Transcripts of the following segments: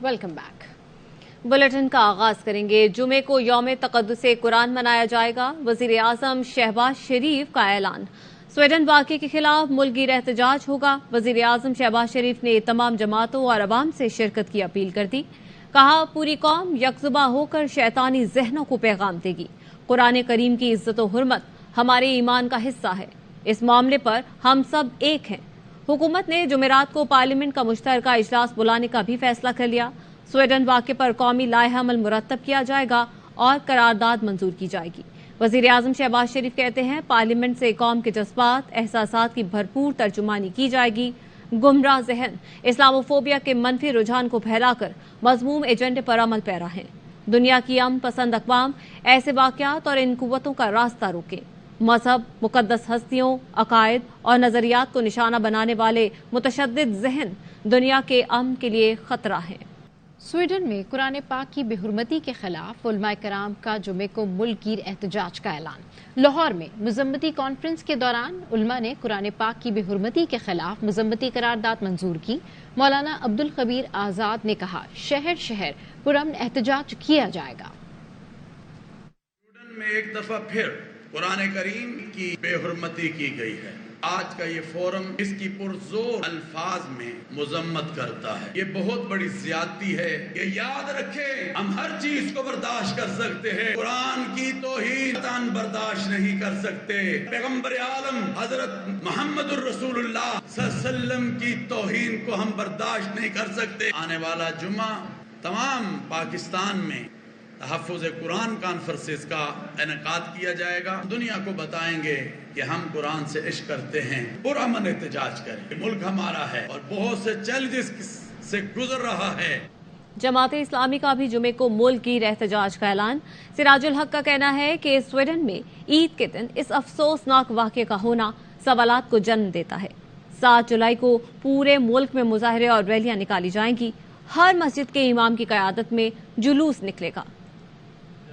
Welcome back. Bulletin का आगाज करेंगे। जुमे को यौम तक़द्दुस कुरान मनाया जाएगा। वज़ीर आज़म शहबाज शरीफ का ऐलान। स्वीडन वाक़े के खिलाफ मुल्कगीर एहतजाज होगा। वज़ीर आज़म शहबाज शरीफ ने तमाम जमातों और अवाम से शिरकत की अपील कर दी। कहा, पूरी कौम यकजुबा होकर शैतानी जहनों को पैगाम देगी। कुरान करीम की इज्जत और हुर्मत हमारे ईमान का हिस्सा है। इस मामले पर हम सब एक हैं। हुकूमत ने जुमेरात को पार्लियामेंट का मुश्तरका इजलास बुलाने का भी फैसला कर लिया। स्वीडन वाक़े पर कौमी लाइहा अमल मुरतब किया जाएगा और करारदाद मंजूर की जाएगी। वज़ीर आज़म शहबाज शरीफ कहते हैं, पार्लियामेंट से कौम के जज्बात एहसासात की भरपूर तर्जुमानी की जाएगी। गुमराह जहन इस्लामोफोबिया के मनफी रुझान को फैलाकर मज़मूम एजेंडे पर अमल पैरा हैं। दुनिया की अमन पसंद अक़वाम ऐसे वाक़यात और इन कुव्वतों का रास्ता रोके। मजहब, मुकद्दस हस्तियों, अकायद और नजरियात को निशाना बनाने वाले मुतशद्दिद ज़हन दुनिया के अमन के लिए खतरा है। स्वीडन में कुरान पाक की बेहुरमती के खिलाफ उलमाए कराम का जुमे को मुल्कगीर एहतजाज का ऐलान। लाहौर में मुज़म्मती कॉन्फ्रेंस के दौरान उलमा ने कुरान पाक की बेहुरमती के खिलाफ मुज़म्मती करारदाद मंजूर की। मौलाना अब्दुल खबीर आजाद ने कहा, शहर शहर पुरअमन एहतजाज किया जाएगा। स्वीडन में एक दफा फिर कुरान करीम की बेहुरमती की गई है। आज का ये फोरम इसकी पुरजोर अल्फाज में मुजम्मत करता है। ये बहुत बड़ी ज्यादती है। ये याद रखें, हम हर चीज को बर्दाश्त कर सकते हैं, कुरान की तौहीन बर्दाश्त नहीं कर सकते। पैगंबर आलम हजरत मोहम्मद रसूलुल्लाह सल्लल्लाहु अलैहि वसल्लम की तौहीन को हम बर्दाश्त नहीं कर सकते। आने वाला जुम्मा तमाम पाकिस्तान में तहफ़्फ़ुज़ कुरान कॉन्फ्रेंस का इनेकाद किया जाएगा। दुनिया को बताएंगे कि हम कुरान से इश्क करते हैं, पुरअमन एहतजाज करें। मुल्क हमारा है और बहुत से चैलेंजेस से गुजर रहा है। जमात इस्लामी का भी जुमे को मुल्कगीर एहतजाज का ऐलान। सिराजुल हक का कहना है कि स्वीडन में ईद के दिन इस अफसोसनाक वाक़े का होना सवालात को जन्म देता है। 7 जुलाई को पूरे मुल्क में मुजाहरे और रैलियां निकाली जाएंगी। हर मस्जिद के इमाम की क़यादत में जुलूस निकलेगा।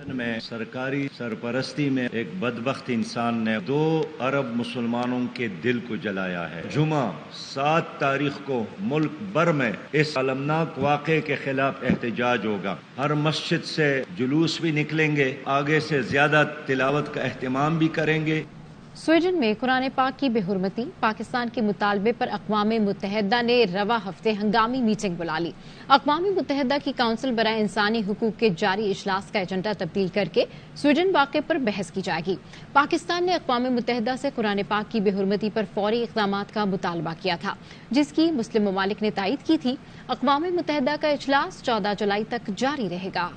में सरकारी सरपरस्ती में एक बदबख्त इंसान ने 2 अरब मुसलमानों के दिल को जलाया है। जुमा 7 तारीख को मुल्क भर में इस अलमनाक वाक़े के खिलाफ एहतजाज होगा। हर मस्जिद से जुलूस भी निकलेंगे, आगे से ज्यादा तिलावत का एहतमाम भी करेंगे। स्वीडन में कुरान पाक की बेहुरमती पाकिस्तान के मुतालबे पर अक़वाम मुत्तहिदा ने रवा हफ्ते हंगामी मीटिंग बुला ली। अक़वाम मुत्तहिदा की काउंसिल बराए इंसानी हुकूक के जारी इजलास का एजेंडा तब्दील करके स्वीडन वाक़े पर बहस की जाएगी। पाकिस्तान ने अक़वाम मुत्तहिदा से कुरान पाक की बेहुरमती पर फौरी इक़दामात का मुतालबा किया था, जिसकी मुस्लिम ममालिक ने तायीद की थी। अक़वाम मुत्तहिदा का इजलास 14 जुलाई तक जारी रहेगा।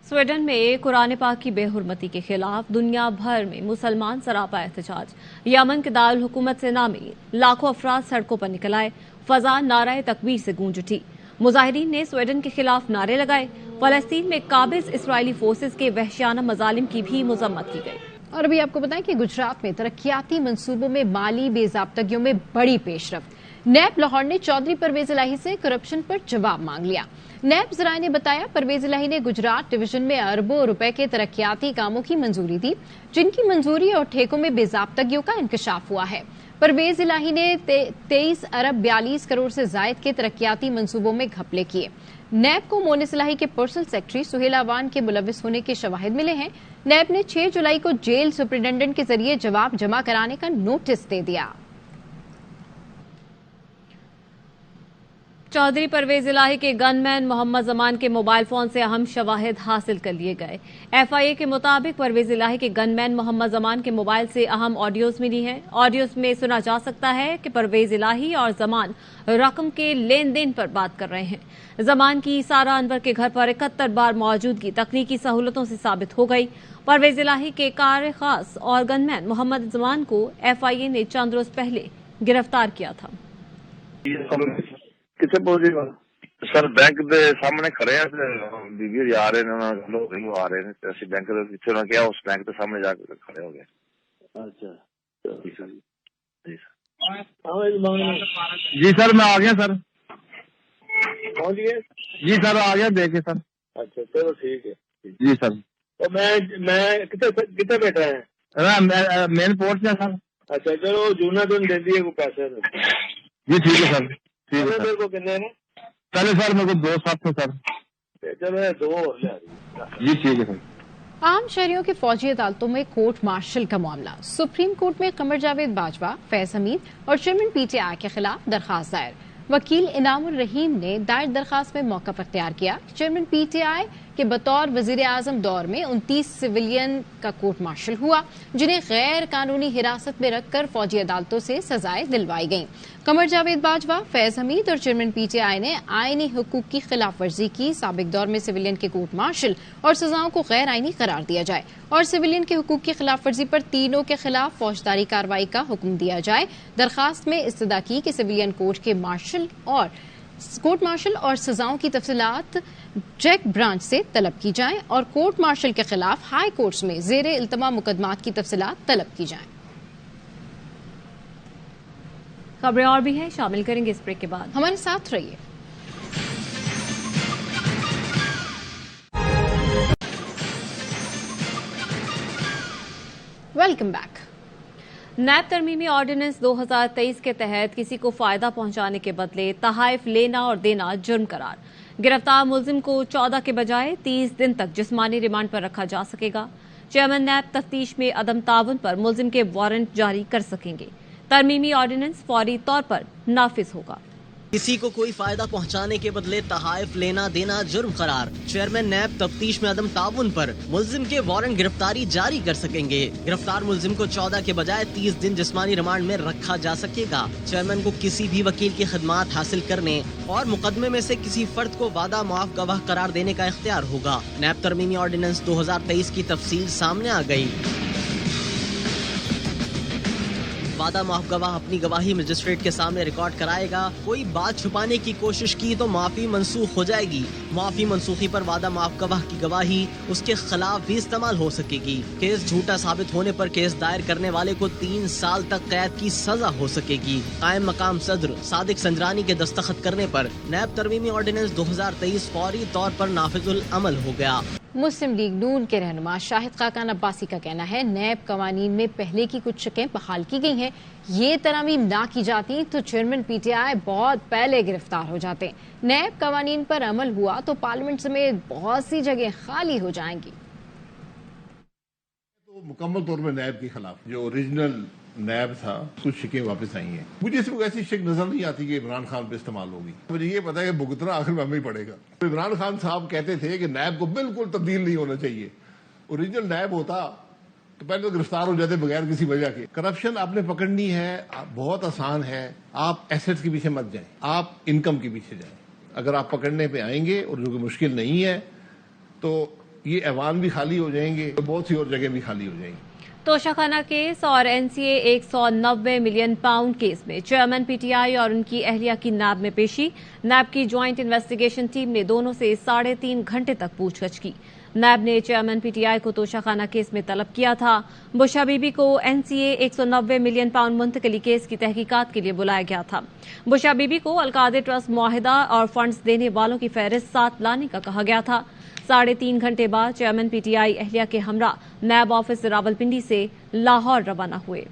स्वीडन में कुरान पाक की बेहुरमती के खिलाफ दुनिया भर में मुसलमान सरापा एहतजाज। यमन के दारुल हुकूमत से नामी लाखों अफराद सड़कों पर निकल आए। फजा नाराए तकबीर से गूंज उठी। मुजाहिरीन ने स्वीडन के खिलाफ नारे लगाए। फलस्तीन में काबिज इसराइली फोर्सेज के वहशियाना मजालिम की भी मजम्मत की गई। और अभी आपको बताएं कि गुजरात में तरक्याती मंसूबों में माली बेजाब्तगियों में बड़ी पेशरफ्त। नैब लाहौर ने चौधरी परवेज इलाही से करप्शन पर जवाब मांग लिया। नैब ज़राए ने बताया, परवेज इलाही ने गुजरात डिवीजन में अरबों रुपए के तरक्याती कामों की मंजूरी दी, जिनकी मंजूरी और ठेकों में बेजाब्तगियों का इंकशाफ हुआ है। परवेज इलाही ने 23 अरब 42 करोड़ से जायद के तरक्याती मंसूबों में घपले किए। नैब को मोनिस इलाही के पर्सनल सेक्रेटरी सुहेल अवान के मुलविस होने के शवाहिद मिले हैं। नैब ने 6 जुलाई को जेल सुपरिटेंडेंट के जरिए जवाब जमा कराने का नोटिस दे दिया। चौधरी परवेज इलाही के गनमैन मोहम्मद जमान के मोबाइल फोन से अहम शवाहिद हासिल कर लिए गए। FIA के मुताबिक परवेज इलाही के गनमैन मोहम्मद जमान के मोबाइल से अहम ऑडियोज मिली हैं। ऑडियोज में सुना जा सकता है कि परवेज इलाही और जमान रकम के लेन देन पर बात कर रहे हैं। जमान की सारा अनवर के घर पर 71 बार मौजूदगी तकनीकी सहूलतों से साबित हो गई। परवेज इलाही के कार खास और गनमैन मोहम्मद जमान को FIA ने चंद रोज पहले गिरफ्तार किया था। किथे पहुंचे सर? बैंक के सामने खड़े हैं, बीबी आ रहे हैं, लोग आ रहे हैं। ऐसे बैंक के पीछे ना क्या, उस बैंक के सामने जाकर खड़े हो गए। अच्छा जी सर। जी सर, मैं आ गया सर। पहुंच गए? जी सर, आ गया देखे सर। अच्छा चलो ठीक है जी सर। तो मैं कितने बैठा है? मेन पोर्ट से सर। अच्छा चलो जूना दिन दे दिए को पैसे। जी ठीक है सर। मेरे को कितने ने? पहले सर मेरे को 2 साथ थे सर। चलो 2 और ले जी ठीक है सर। आम शहरियों की फौजी अदालतों में कोर्ट मार्शल का मामला। सुप्रीम कोर्ट में कमर जावेद बाजवा, फैज हमीद और चेयरमैन पीटीआई के खिलाफ दरखास्त दायर। वकील इनामुर रहीम ने दायर दरखास्त में मौक़िफ़ अख्तियार किया। चेयरमैन पीटीआई के बतौर वजीर आजम दौर में 29 सिविलियन का कोर्ट मार्शल हुआ, जिन्हें गैर कानूनी हिरासत में रखकर फौजी अदालतों से सजाएं दिलवाई गईं। कमर जावेद बाजवा, फैज हमीद और चेयरमैन पीटीआई ने आईनी हुकूक की खिलाफ वर्जी की। साबिक दौर में सिविलियन के कोर्ट मार्शल और सजाओं को गैर आईनी करार दिया जाए और सिविलियन के हुकूक की खिलाफ वर्जी पर तीनों के खिलाफ फौजदारी कार्रवाई का हुक्म दिया जाए। दरखास्त में इस्तदा की कि सिविलियन कोर्ट मार्शल और सजाओं की तफसीलात चेक ब्रांच से तलब की जाएं और कोर्ट मार्शल के खिलाफ हाई कोर्ट्स में ज़ेरे इल्तमा मुकदमात की तफसीलात तलब की जाएं। खबरें और भी हैं, शामिल करेंगे इस ब्रेक के बाद। हमारे साथ रहिए। Welcome back. नैब तरमीमी ऑर्डिनेंस 2023 के तहत किसी को फायदा पहुंचाने के बदले तहाइफ लेना और देना जुर्म करार। गिरफ्तार मुलजिम को 14 के बजाय 30 दिन तक जिस्मानी रिमांड पर रखा जा सकेगा। चेयरमैन नैब तफ्तीश में अदम ताउन पर मुलजिम के वारंट जारी कर सकेंगे। तरमीमी ऑर्डिनेंस फौरी तौर पर नाफिज होगा। किसी को कोई फायदा पहुंचाने के बदले तहाइफ लेना देना जुर्म करार। चेयरमैन नैब तफ्तीश में अदम ताउन पर मुलजिम के वारंट गिरफ्तारी जारी कर सकेंगे। गिरफ्तार मुलजिम को 14 के बजाय 30 दिन जिस्मानी रिमांड में रखा जा सकेगा। चेयरमैन को किसी भी वकील की खिदमात हासिल करने और मुकदमे में से किसी फर्द को वादा मुआफ गवाह करार देने का इख्तियार होगा। नैब तरमीमी ऑर्डिनेंस 2023 की तफसील सामने आ गई। वादा मुआफ गवाह अपनी गवाही मजिस्ट्रेट के सामने रिकॉर्ड कराएगा। कोई बात छुपाने की कोशिश की तो माफी मनसूख हो जाएगी। माफी मनसूखी पर वादा मुआफ गवाह की गवाही उसके खिलाफ भी इस्तेमाल हो सकेगी। केस झूठा साबित होने पर केस दायर करने वाले को 3 साल तक कैद की सजा हो सकेगी। कायम मकाम सदर सादिक संजरानी के दस्तखत करने पर नैब तरमीमी ऑर्डिनेंस 2023 फौरी तौर पर नाफिजुल अमल हो गया। मुस्लिम लीग नून के रहनुमा शाहिद खाकान अब्बासी का कहना है, नैब कवानीन में पहले की कुछ शकें बहाल की गई हैं। ये तरमीम ना की जाती तो चेयरमैन पीटीआई बहुत पहले गिरफ्तार हो जाते। नैब कवानीन पर अमल हुआ तो पार्लियामेंट समेत बहुत सी जगह खाली हो जाएंगी। तो मुकम्मल तौर पर नैब के खिलाफ जो ओरिजिनल नैब था कुछ शिकें वापस आई हैं। मुझे इसमें ऐसी शिक नजर नहीं आती कि इमरान खान पे इस्तेमाल होगी। मुझे ये पता है कि भुगतना आखिर में हमें ही पड़ेगा। तो इमरान खान साहब कहते थे कि नैब को बिल्कुल तब्दील नहीं होना चाहिए। ओरिजिनल नैब होता तो पहले तो गिरफ्तार हो जाते बगैर किसी वजह के। करप्शन आपने पकड़नी है, बहुत आसान है। आप एसेट्स के पीछे मत जाएं, आप इनकम के पीछे जाएं। अगर आप पकड़ने पे आएंगे और जो कि मुश्किल नहीं है तो ये ऐवान भी खाली हो जाएंगे, तो बहुत सी और जगह भी खाली हो जाएंगी। तोशाखाना केस और एनसीए 190 मिलियन पाउंड केस में चेयरमैन पीटीआई और उनकी अहलिया की नैब में पेशी। नैब की ज्वाइंट इन्वेस्टिगेशन टीम ने दोनों से 3.5 घंटे तक पूछताछ की। नैब ने चेयरमैन पीटीआई को तोशाखाना केस में तलब किया था। बुशा बीबी को एनसीए 190 मिलियन पाउंड मुंतकली केस की तहकीकात के लिए बुलाया गया था। बुशा बीबी को अलकादे ट्रस्ट मुआहिदा और फंड्स देने वालों की फहरिस्त साथ लाने का कहा गया था। 3.5 घंटे बाद चेयरमैन पीटीआई अहलिया के हमरा नैब ऑफिस रावलपिंडी से लाहौर रवाना हुए।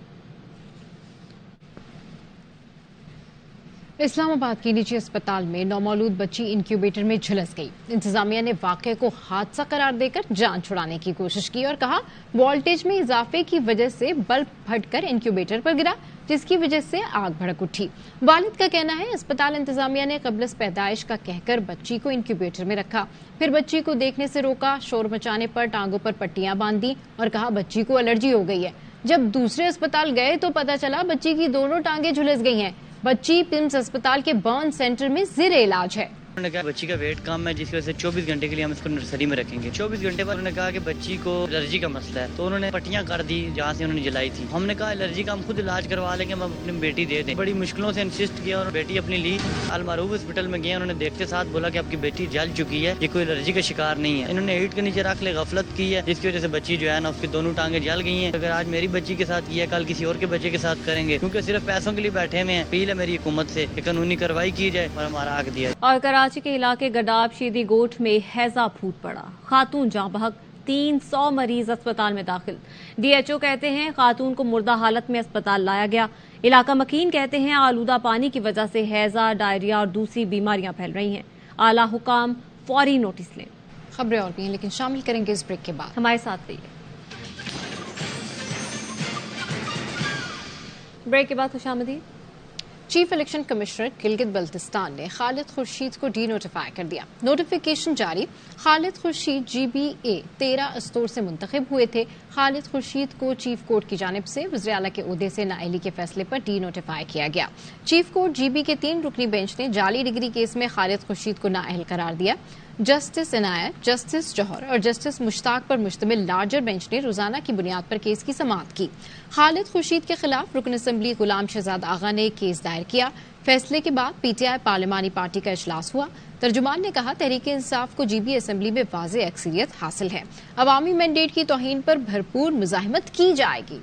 इस्लामाबाद के निजी अस्पताल में नौमौलूद बच्ची इंक्यूबेटर में झुलस गई। इंतजामिया ने वाकये को हादसा करार देकर जान छुड़ाने की कोशिश की और कहा वोल्टेज में इजाफे की वजह से बल्ब फटकर इंक्यूबेटर पर गिरा, जिसकी वजह से आग भड़क उठी। वालिद का कहना है अस्पताल इंतजामिया ने कब्लस पैदाइश का कहकर बच्ची को इंक्यूबेटर में रखा, फिर बच्ची को देखने से रोका, शोर मचाने पर टांगों पर पट्टियां बांध दी और कहा बच्ची को एलर्जी हो गई है। जब दूसरे अस्पताल गए तो पता चला बच्ची की दोनों टांगें झुलस गई हैं। बच्ची पिम्स अस्पताल के बर्न सेंटर में ज़ेरे इलाज है। उन्होंने कहा बच्ची का वेट कम है जिसकी वजह से 24 घंटे के लिए हम इसको नर्सरी में रखेंगे। 24 घंटे बाद उन्होंने कहा कि बच्ची को एलर्जी का मसला है, तो उन्होंने पट्टियां कर दी जहाँ से उन्होंने जलाई थी। हमने कहा एलर्जी का हम खुद इलाज करवा लेंगे, हम अपनी बेटी दे दें। बड़ी मुश्किलों से इंसिस्ट किया और बेटी अपनी ली। अल मारूफ हॉस्पिटल में गए, उन्होंने देखते साथ बोला कि आपकी बेटी जल चुकी है, ये कोई एलर्जी का शिकार नहीं है। इन्होंने ईंट के नीचे रख ले गफलत की है, जिसकी वजह से बच्ची जो है ना उसकी दोनों टांगे जल गई हैं। अगर आज मेरी बच्ची के साथ किया, कल किसी और के बच्चे के साथ करेंगे, क्योंकि सिर्फ पैसों के लिए बैठे हुए हैं। अपील है मेरी हुकूमत से कि कानूनी कार्रवाई की जाए और हमारा हक दिया। और कराची के इलाके गडाब शीदी गोठ में हैजा फूट पड़ा, खातून जाँ बहक, 300 मरीज अस्पताल में दाखिल। डीएचओ कहते हैं खातून को मुर्दा हालत में अस्पताल लाया गया। इलाका मकीन कहते हैं आलूदा पानी की वजह से हैजा, डायरिया और दूसरी बीमारियां फैल रही हैं। आला हुकाम फौरी नोटिस लें। खबरें और भी हैं, लेकिन शामिल करेंगे इस ब्रेक के बाद। हमारे साथ रहिए। ब्रेक के बाद खुशामदीद। Chief election commissioner Gilgit Baltistan ने खालिद खुर्शीद को डी नोटिफाई कर दिया। नोटिफिकेशन जारी। खालिद खुर्शीद GBA 13 अस्तूर से मुंतखब हुए थे। खालिद खुर्शीद को चीफ कोर्ट की जानिब से वज़ीर आला के ओहदे से नाअहली के फैसले पर डी नोटिफाई किया गया। चीफ कोर्ट GB के 3 रुकनी बेंच ने जाली डिग्री केस में खालिद खुर्शीद को नाअहल करार दिया। जस्टिस इनायत, जस्टिस जौहर और जस्टिस मुश्ताक पर मुश्तमिल लार्जर बेंच ने रोजाना की बुनियाद पर केस की समाअत की। खालिद खुर्शीद के खिलाफ रुकन असम्बली गुलाम शहजाद आगा ने केस दायर किया। फैसले के बाद PTI पार्लिमानी पार्टी का इजलास हुआ। तर्जुमान ने कहा, तहरीक इंसाफ को GB असम्बली में वाज़ेह अक्सरियत हासिल है। अवामी मैंडेट की तौहीन पर भरपूर मुज़ाहिमत की जाएगी।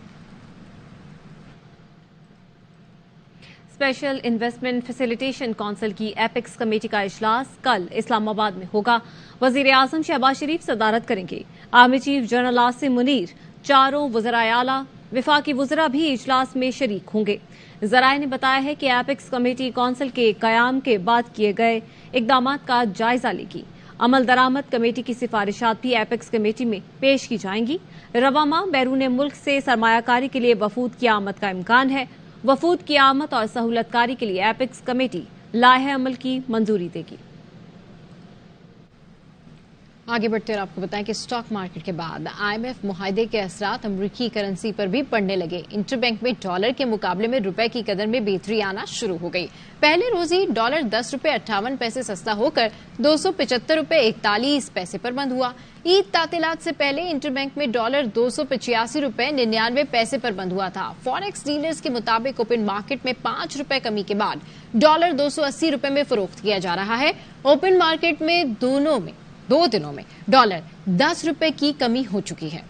स्पेशल इन्वेस्टमेंट फैसिलिटेशन काउंसिल की एपेक्स कमेटी का इजलास कल इस्लामाबाद में होगा। वजीर आजम शहबाज शरीफ सदारत करेंगे। Army chief general Asim Munir, चारों वज़राए आला, विफाकी वज़रा भी इजलास में शरीक होंगे। जराए ने बताया है कि एपेक्स कमेटी काउंसिल के कयाम के बाद किए गए इकदामात का जायजा लेगी। अमल दरामद कमेटी की सिफारिशात भी एपेक्स कमेटी में पेश की जाएंगी। रवा माह बैरून मुल्क से सरमायाकारी के लिए वफूद की आमद का इम्कान है। वफूद की आमद और सहूलतकारी के लिए एपेक्स कमेटी लाहे अमल की मंजूरी देगी। आगे बढ़ते और आपको बताएं कि स्टॉक मार्केट के बाद IMF मुआहदे के असरात अमरीकी करेंसी पर भी पड़ने लगे। इंटरबैंक में डॉलर के मुकाबले में रुपए की कदर में बेहतरी आना शुरू हो गई। पहले रोज ही डॉलर 10 रुपए 58 पैसे सस्ता होकर 275 रुपए 41 पैसे पर बंद हुआ। ईद तातीलात से पहले इंटरबैंक में डॉलर 285 रुपए 99 पैसे पर बंद हुआ था। फॉरेक्स डीलर्स के मुताबिक ओपन मार्केट में 5 रुपए कमी के बाद डॉलर 280 रुपए में फरोख्त किया जा रहा है। ओपन मार्केट में दो दिनों में डॉलर 10 रुपए की कमी हो चुकी है।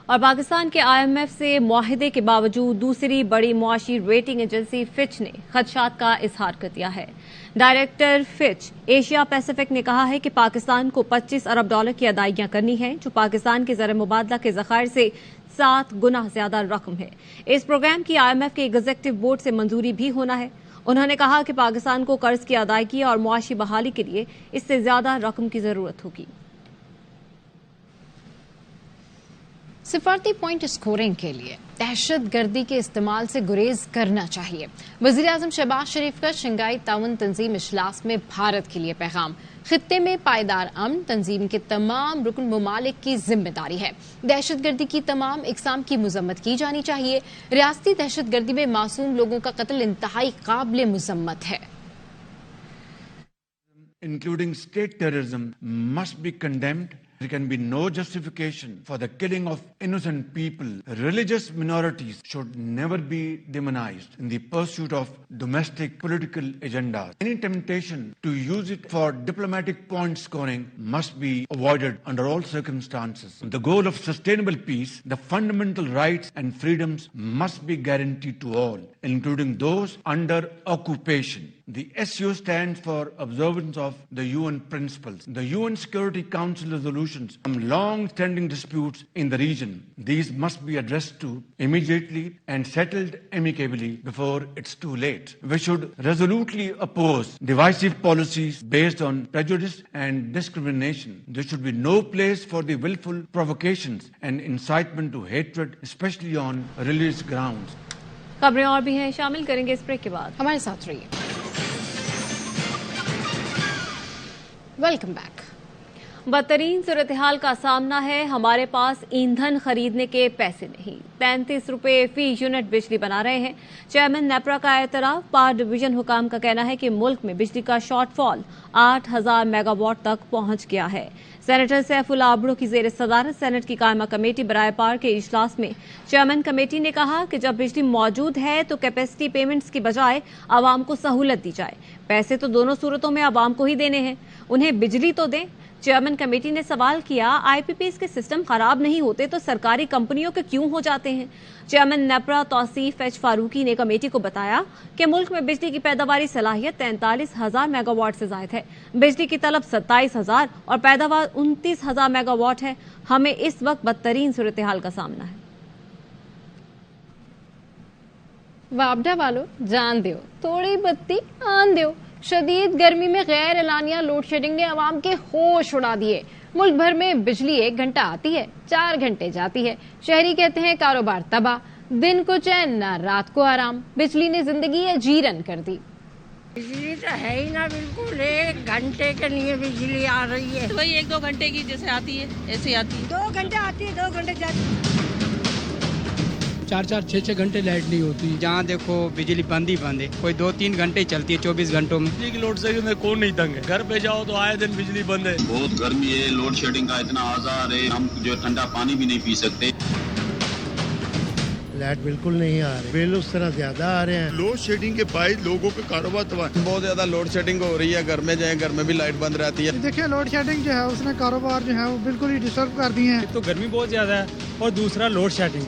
और पाकिस्तान के IMF से मुआहदे के बावजूद दूसरी बड़ी मुआशी रेटिंग एजेंसी फिच ने खदशात का इजहार कर दिया है। डायरेक्टर फिच एशिया पैसिफिक ने कहा है कि पाकिस्तान को 25 अरब डॉलर की अदायगियां करनी है, जो पाकिस्तान के ज़र मुबादला के ज़खायर से 7 गुना ज्यादा रकम है। इस प्रोग्राम की IMF के एग्जीक्यूटिव बोर्ड से मंजूरी भी होना है। उन्होंने कहा कि पाकिस्तान को कर्ज की अदायगी और मुआशी बहाली के लिए इससे ज्यादा रकम की जरूरत होगी। सिफारती पॉइंट स्कोरिंग के लिए दहशत गर्दी के इस्तेमाल से गुरेज करना चाहिए। वजीर आजम शहबाज शरीफ का शंघाई ताउन तंजीम इजलास में भारत के लिए पैगाम। खित्ते में पायदार अमन तंजीम के तमाम रुकन ममालिक की जिम्मेदारी है। दहशत गर्दी की तमाम इकसाम की मजम्मत की जानी चाहिए। रियासती दहशत गर्दी में मासूम लोगों का कत्ल इंतहाई काबिल मुजम्मत है। Including state terrorism must be condemned. There can be no justification for the killing of innocent people. Religious minorities should never be demonized in the pursuit of domestic political agendas. Any temptation to use it for diplomatic point scoring must be avoided under all circumstances. The goal of sustainable peace, the fundamental rights and freedoms must be guaranteed to all, including those under occupation. The SU stands for observance of the UN principles. The UN Security Council resolutions on long-standing disputes in the region. These must be addressed to immediately and settled amicably before it's too late. We should resolutely oppose divisive policies based on prejudice and discrimination. There should be no place for the willful provocations and incitement to hatred, especially on religious grounds. खबरें और भी हैं, शामिल करेंगे इस break के बाद। हमारे साथ रहिए। Welcome back. बदतरीन सूरत हाल का सामना है। हमारे पास ईंधन खरीदने के पैसे नहीं। 33 रुपए फी यूनिट बिजली बना रहे हैं। चेयरमैन नेपरा का एतराफ। पावर डिवीजन हुकाम का कहना है कि मुल्क में बिजली का शॉर्टफॉल 8000 मेगावाट तक पहुंच गया है। सेनेटर सैफुल्ला आबड़ो की जेर सदारत सेनेट की कायमा कमेटी बराए पार के इजलास में चेयरमैन कमेटी ने कहा कि जब बिजली मौजूद है तो कैपेसिटी पेमेंट्स की बजाय आवाम को सहूलत दी जाए। पैसे तो दोनों सूरतों में आवाम को ही देने हैं, उन्हें बिजली तो दें। चेयरमैन कमेटी ने सवाल किया, IPPs के सिस्टम खराब नहीं होते तो सरकारी कंपनियों के क्यों हो जाते हैं? चेयरमैन नेपरा तौसीफ एच फारूकी ने कमेटी को बताया कि मुल्क में बिजली की पैदावारी सलाहियत 43,000 मेगावाट से ज्यादा है। बिजली की तलब 27,000 और पैदावार 29,000 मेगावाट है। हमें इस वक्त बदतरीन सूरत हाल का सामना है। वापडा वालों जान दो, थोड़ी बत्ती आन दो। शदीद गर्मी में गैर एलानिया लोड शेडिंग ने आवाम के होश उड़ा दिए। मुल्क भर में बिजली 1 घंटा आती है, 4 घंटे जाती है। शहरी कहते हैं कारोबार तबाह, दिन को चैन ना रात को आराम। बिजली ने जिंदगी अजीरन कर दी। बिजली तो है ही ना, बिल्कुल 1 घंटे के लिए बिजली आ रही है। वही 1-2 घंटे की जैसे आती है ऐसे आती है। 2 घंटे आती है, 2 घंटे जाती है। 4-4, 6-6 घंटे लाइट नहीं होती। जहाँ देखो बिजली बंद ही बंद है, कोई 2-3 घंटे चलती है 24 घंटों में। बिजली की लोड शेडिंग में कौन नहीं तंग है? घर पे जाओ तो आए दिन बिजली बंद है। बहुत गर्मी है, लोड शेडिंग का इतना आजार है, हम जो ठंडा पानी भी नहीं पी सकते। लाइट बिल्कुल नहीं आ रही, बिल उस तरह ज्यादा आ रहे हैं। लोड शेडिंग के बायस लोगों के कारोबार तबाह, बहुत ज्यादा लोड शेडिंग हो रही है। घर में जाए, घर में भी लाइट बंद रहती है। देखिए लोड शेडिंग जो है उसने कारोबार जो है वो बिल्कुल ही डिस्टर्ब कर दिए हैं। एक तो गर्मी बहुत ज्यादा है और दूसरा लोड शेडिंग।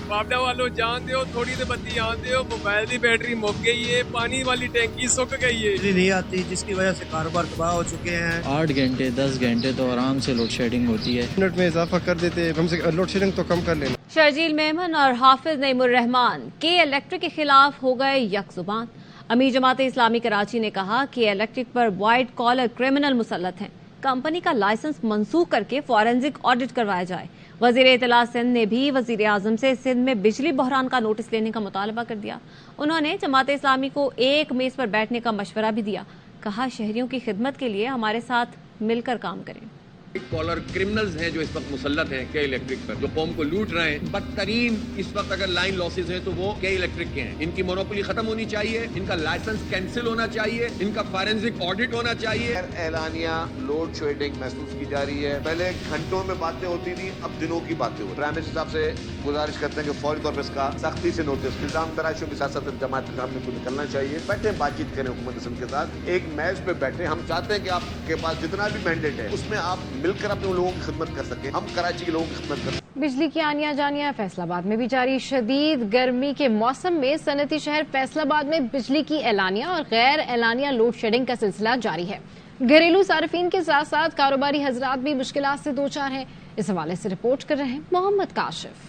वापडा वालों जान दो, थोड़ी देर बत्ती आन दो। मोबाइल की बैटरी मुक गई है, पानी वाली टैंकी सूख गई है। बिजली नहीं आती जिसकी वजह से कारोबार तबाह हो चुके हैं। 8 घंटे 10 घंटे तो आराम से लोड शेडिंग होती है। मिनट में इजाफा कर देते, कम से लोड शेडिंग तो कम कर लेना। शर्जील मेमन और हाफिज नईमुर रहमान के इलेक्ट्रिक के खिलाफ हो गए यकजुबान। अमीर जमात इस्लामी कराची ने कहा कि इलेक्ट्रिक पर वाइट कॉलर क्रिमिनल मुसल्लत हैं, कंपनी का लाइसेंस मंसूख करके फॉरेंसिक ऑडिट करवाया जाए। वजीर इत्तला सिंध ने भी वजीर आजम से सिंध में बिजली बहरान का नोटिस लेने का मुतालबा कर दिया। उन्होंने जमात इस्लामी को एक मेज पर बैठने का मशवरा भी दिया। कहा शहरियों की खिदमत के लिए हमारे साथ मिलकर काम करें। कॉलर क्रिमिनल्स हैं जो इस वक्त मुसल्लत हैं के इलेक्ट्रिक पर, जो कौम को लूट रहे हैं। बदतरीन इस वक्त अगर लाइन लॉसेज हैं तो वो के इलेक्ट्रिक के हैं। इनकी मोनोपोली खत्म होनी चाहिए, इनका लाइसेंस कैंसिल होना चाहिए, इनका फॉरेंसिक ऑडिट होना चाहिए। एलानिया लोड शेडिंग महसूस की जा रही है। पहले घंटों में बातें होती थी, अब दिनों की बातें हो। प्राइम मिनिस्टर साहब से गुजारिश करते हैं कि फौरी तौर पर इसका सख्ती से नोटिस, निजाम तराशियों के साथ साथ जमात के सामने को निकलना चाहिए। बैठे बातचीत करें हुकूमत सिंध के साथ, एक मैच पे बैठे। हम चाहते हैं कि आपके पास जितना भी मैंडेट है उसमें आप मिलकर अपने लोगों की खिदमत कर सकें। हम कराची के लोगों की खिदमत कर सकें। बिजली की आनिया जानिया फैसलाबाद में भी जारी। शदीद गर्मी के मौसम में सनती शहर फैसलाबाद में बिजली की एलानिया और गैर एलानिया लोड शेडिंग का सिलसिला जारी है। घरेलू सार्फिन के साथ साथ कारोबारी हजरात भी मुश्किलात से दो चार हैं। इस हवाले से रिपोर्ट कर रहे हैं मोहम्मद काशिफ।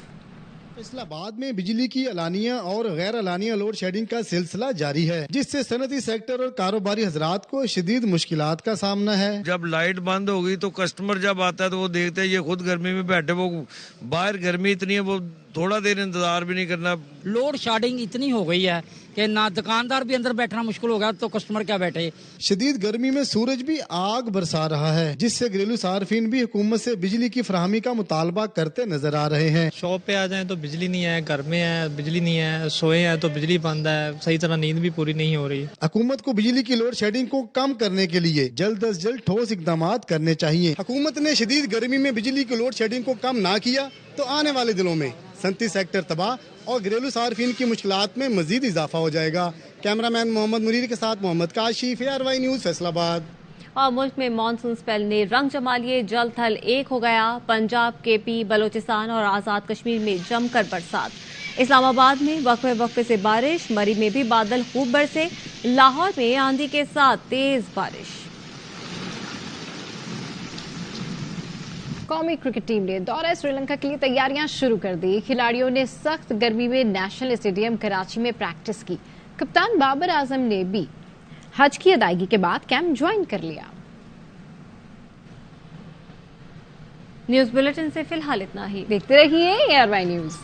फैसलाबाद में बिजली की एलानिया और गैर एलानिया लोड शेडिंग का सिलसिला जारी है, जिससे सनती सेक्टर और कारोबारी हजरात को शदीद मुश्किलात का सामना है। जब लाइट बंद होगी तो कस्टमर जब आता है तो वो देखते हैं ये खुद गर्मी में बैठे, वो बाहर गर्मी इतनी है वो थोड़ा देर इंतजार भी नहीं करना। लोड शेडिंग इतनी हो गई है कि ना दुकानदार भी अंदर बैठना मुश्किल हो गया, तो कस्टमर क्या बैठे। शदीद गर्मी में सूरज भी आग बरसा रहा है, जिससे घरेलू सार्फिन भी हुकूमत से बिजली की फराहमी का मुतालबा करते नजर आ रहे हैं। शॉप पे आ जाएं तो बिजली नहीं है, घर में है बिजली नहीं है, सोए हैं तो बिजली बंद है, सही तरह नींद भी पूरी नहीं हो रही। हुकूमत को बिजली की लोड शेडिंग को कम करने के लिए जल्द अज जल्द ठोस इकदाम करने चाहिए। हुकूमत ने शदीद गर्मी में बिजली की लोड शेडिंग को कम ना किया तो आने वाले दिनों में सनती सेक्टर तबाह और घरेलू सार्फिन की मुश्किलात में मजीद इजाफा हो जाएगा। कैमरामैन मोहम्मद मुनीर के साथ मोहम्मद काशिफ, ARY न्यूज़ फैसलाबाद। और मुल्क में मानसून स्पेल ने रंग जमा लिए, जल थल एक हो गया। पंजाब, KP, बलोचिस्तान और आज़ाद कश्मीर में जमकर बरसात। इस्लामाबाद में वक्फे वक्फे से बारिश, मरी में भी बादल खूब बरसे। लाहौर में आंधी के साथ तेज बारिश। कौमी क्रिकेट टीम ने दौरा श्रीलंका के लिए तैयारियां शुरू कर दी। खिलाड़ियों ने सख्त गर्मी में नेशनल स्टेडियम कराची में प्रैक्टिस की। कप्तान बाबर आजम ने भी हज की अदायगी के बाद कैंप ज्वाइन कर लिया। न्यूज़ बुलेटिन से फिलहाल इतना ही। देखते रहिए ARY न्यूज़।